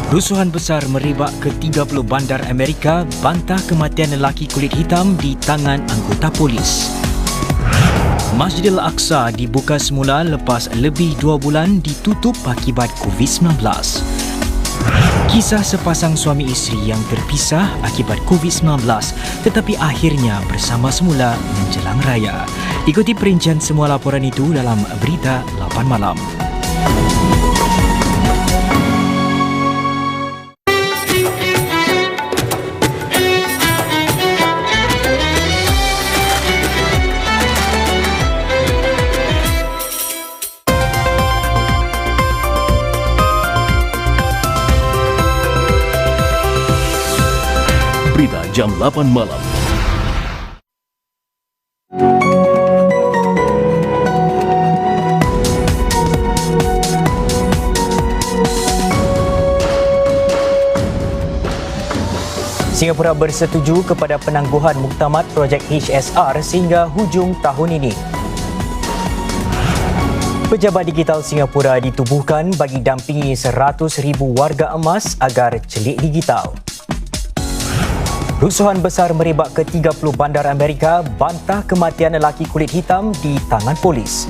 Rusuhan besar merebak ke 30 bandar Amerika bantah kematian lelaki kulit hitam di tangan anggota polis. Masjid Al-Aqsa dibuka semula lepas lebih 2 bulan ditutup akibat COVID-19. Kisah sepasang suami isteri yang terpisah akibat COVID-19 tetapi akhirnya bersama semula menjelang raya. Ikuti perincian semua laporan itu dalam Berita 8 Malam. Berita jam 8 malam. Singapura bersetuju kepada penangguhan muktamad projek HSR sehingga hujung tahun ini. Pejabat digital Singapura ditubuhkan bagi dampingi 100,000 warga emas agar celik digital. Rusuhan besar merebak ke 30 bandar Amerika bantah kematian lelaki kulit hitam di tangan polis.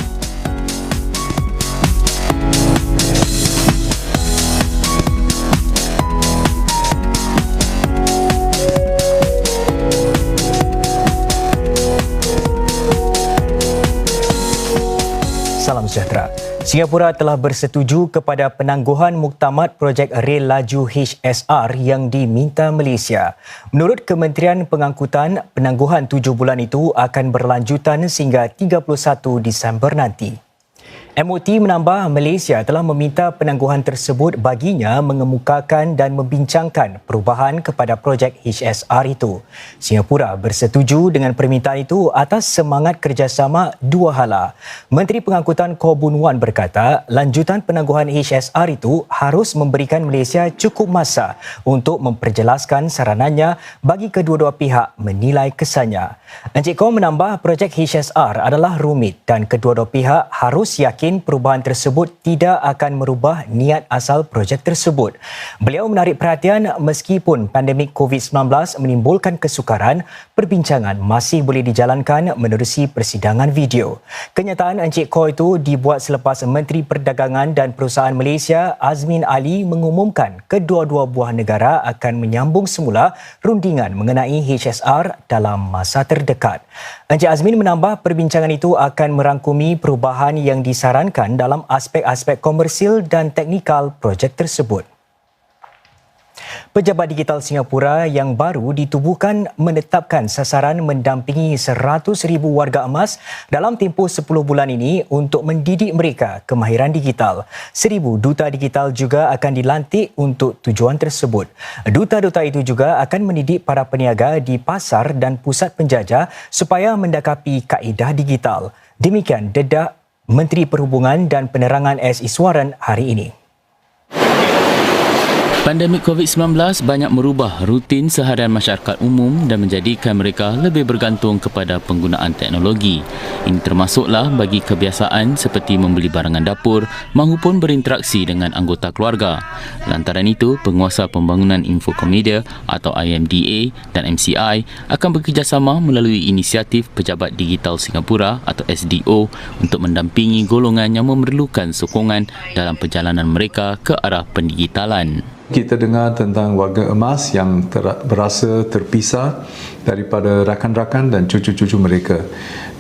Salam sejahtera. Singapura telah bersetuju kepada penangguhan muktamad projek rel laju HSR yang diminta Malaysia. Menurut Kementerian Pengangkutan, penangguhan 7 bulan itu akan berlanjutan sehingga 31 Disember nanti. MOT menambah Malaysia telah meminta penangguhan tersebut baginya mengemukakan dan membincangkan perubahan kepada projek HSR itu. Singapura bersetuju dengan permintaan itu atas semangat kerjasama dua hala. Menteri Pengangkutan Koh Boon Wan berkata, lanjutan penangguhan HSR itu harus memberikan Malaysia cukup masa untuk memperjelaskan saranannya bagi kedua-dua pihak menilai kesannya. Encik Koh menambah projek HSR adalah rumit dan kedua-dua pihak harus yakin perubahan tersebut tidak akan merubah niat asal projek tersebut. Beliau menarik perhatian meskipun pandemik COVID-19 menimbulkan kesukaran, perbincangan masih boleh dijalankan menerusi persidangan video. Kenyataan Encik Koh itu dibuat selepas Menteri Perdagangan dan Perusahaan Malaysia Azmin Ali mengumumkan kedua-dua buah negara akan menyambung semula rundingan mengenai HSR dalam masa terdekat. Encik Azmin menambah perbincangan itu akan merangkumi perubahan yang disarankan dalam aspek-aspek komersil dan teknikal projek tersebut. Pejabat digital Singapura yang baru ditubuhkan menetapkan sasaran mendampingi 100,000 warga emas dalam tempoh 10 bulan ini untuk mendidik mereka kemahiran digital. 1,000 duta digital juga akan dilantik untuk tujuan tersebut. Duta-duta itu juga akan mendidik para peniaga di pasar dan pusat penjajah supaya mendakapi kaedah digital. Demikian dedak Menteri Perhubungan dan Penerangan S. Iswaran hari ini. Pandemik COVID-19 banyak merubah rutin seharian masyarakat umum dan menjadikan mereka lebih bergantung kepada penggunaan teknologi. Ini termasuklah bagi kebiasaan seperti membeli barangan dapur mahupun berinteraksi dengan anggota keluarga. Lantaran itu, Penguasa Pembangunan Infokomedia atau IMDA dan MCI akan bekerjasama melalui inisiatif Pejabat Digital Singapura atau SDO untuk mendampingi golongan yang memerlukan sokongan dalam perjalanan mereka ke arah pendigitalan. Kita dengar tentang warga emas yang berasa terpisah daripada rakan-rakan dan cucu-cucu mereka.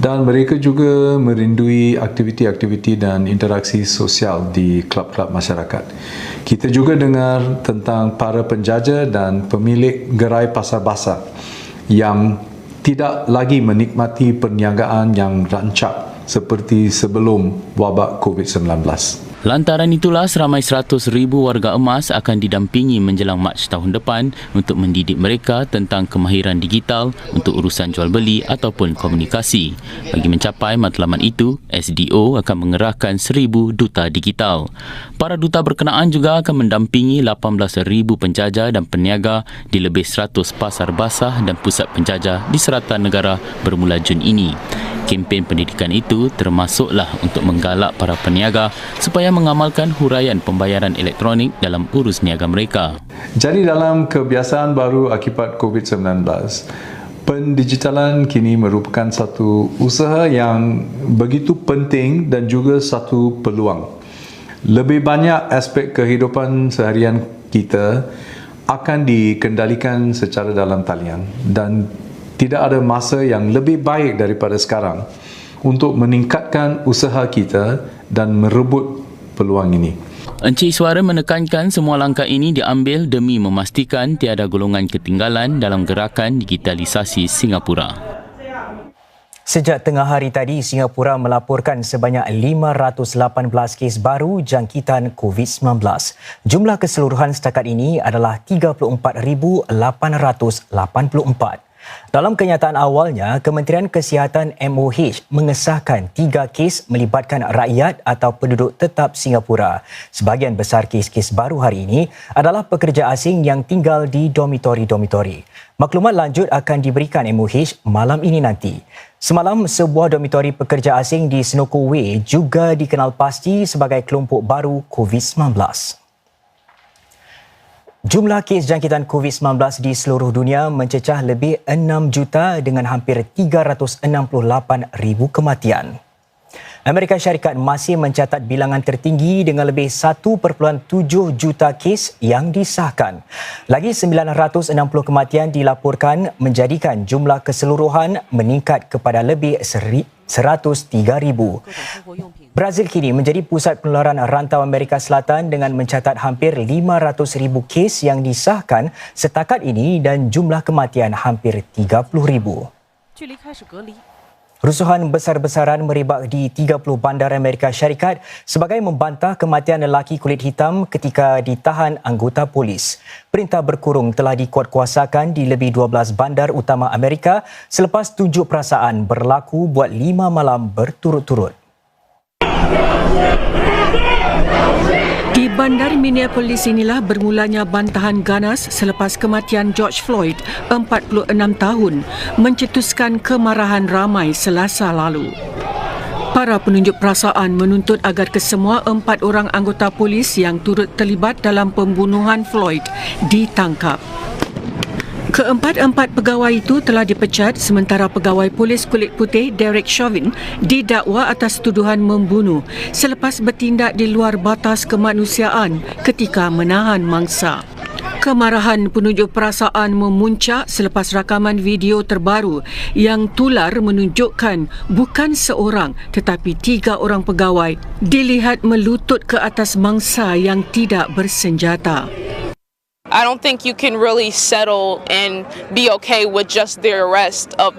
Dan mereka juga merindui aktiviti-aktiviti dan interaksi sosial di klub-klub masyarakat. Kita juga dengar tentang para penjajah dan pemilik gerai pasar basah yang tidak lagi menikmati perniagaan yang rancak seperti sebelum wabak COVID-19. Lantaran itulah seramai 100,000 warga emas akan didampingi menjelang Mac tahun depan untuk mendidik mereka tentang kemahiran digital untuk urusan jual beli ataupun komunikasi. Bagi mencapai matlamat itu, SDO akan mengerahkan 1,000 duta digital. Para duta berkenaan juga akan mendampingi 18,000 penjajah dan peniaga di lebih 100 pasar basah dan pusat penjajah di seratan negara bermula Jun ini. Kempen pendidikan itu termasuklah untuk menggalak para peniaga supaya mengamalkan huraian pembayaran elektronik dalam urus niaga mereka. Jadi dalam kebiasaan baru akibat COVID-19, pendigitalan kini merupakan satu usaha yang begitu penting dan juga satu peluang. Lebih banyak aspek kehidupan seharian kita akan dikendalikan secara dalam talian dan tidak ada masa yang lebih baik daripada sekarang untuk meningkatkan usaha kita dan merebut peluang ini. Encik Suara menekankan semua langkah ini diambil demi memastikan tiada golongan ketinggalan dalam gerakan digitalisasi Singapura. Sejak tengah hari tadi, Singapura melaporkan sebanyak 518 kes baru jangkitan COVID-19. Jumlah keseluruhan setakat ini adalah 34,884. Dalam kenyataan awalnya, Kementerian Kesihatan MOH mengesahkan 3 kes melibatkan rakyat atau penduduk tetap Singapura. Sebahagian besar kes-kes baru hari ini adalah pekerja asing yang tinggal di dormitori-dormitori. Maklumat lanjut akan diberikan MOH malam ini nanti. Semalam, sebuah dormitori pekerja asing di Senoko Way juga dikenal pasti sebagai kelompok baru COVID-19. Jumlah kes jangkitan COVID-19 di seluruh dunia mencecah lebih 6 juta dengan hampir 368,000 kematian. Amerika Syarikat masih mencatat bilangan tertinggi dengan lebih 1.7 juta kes yang disahkan. Lagi 960 kematian dilaporkan menjadikan jumlah keseluruhan meningkat kepada lebih 103,000. Brazil kini menjadi pusat penularan rantau Amerika Selatan dengan mencatat hampir 500,000 kes yang disahkan setakat ini dan jumlah kematian hampir 30,000. Rusuhan besar-besaran merebak di 30 bandar Amerika Syarikat sebagai membantah kematian lelaki kulit hitam ketika ditahan anggota polis. Perintah berkurung telah dikuatkuasakan di lebih 12 bandar utama Amerika selepas tunjuk perasaan berlaku buat 5 malam berturut-turut. Di bandar Minneapolis inilah bermulanya bantahan ganas selepas kematian George Floyd, 46 tahun, mencetuskan kemarahan ramai Selasa lalu. Para penunjuk perasaan menuntut agar kesemua 4 orang anggota polis yang turut terlibat dalam pembunuhan Floyd ditangkap. Keempat-empat pegawai itu telah dipecat sementara pegawai polis kulit putih Derek Chauvin didakwa atas tuduhan membunuh selepas bertindak di luar batas kemanusiaan ketika menahan mangsa. Kemarahan penunjuk perasaan memuncak selepas rakaman video terbaru yang tular menunjukkan bukan seorang tetapi 3 orang pegawai dilihat melutut ke atas mangsa yang tidak bersenjata. I don't think you can really settle and be okay with just the arrest of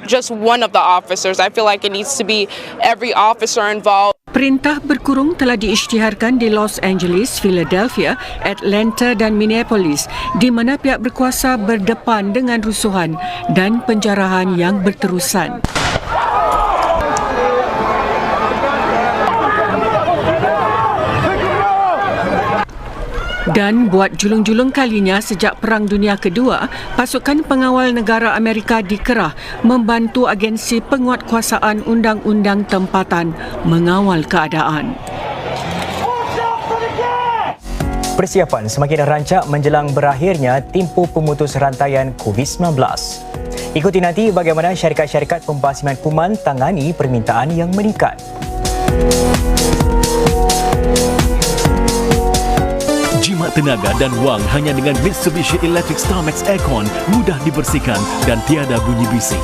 just one of the officers. I feel like it needs to be every officer involved. Perintah berkurung telah diisytiharkan di Los Angeles, Philadelphia, Atlanta dan Minneapolis di mana pihak berkuasa berdepan dengan rusuhan dan penjarahan yang berterusan. Dan buat julung-julung kalinya sejak Perang Dunia Kedua, pasukan pengawal negara Amerika dikerah membantu agensi penguatkuasaan undang-undang tempatan mengawal keadaan. Persiapan semakin rancak menjelang berakhirnya tempoh pemutus rantaian COVID-19. Ikuti nanti bagaimana syarikat-syarikat pembasiman kuman tangani permintaan yang meningkat. Jimat tenaga dan wang hanya dengan Mitsubishi Electric Starmax Aircon, mudah dibersihkan dan tiada bunyi bising.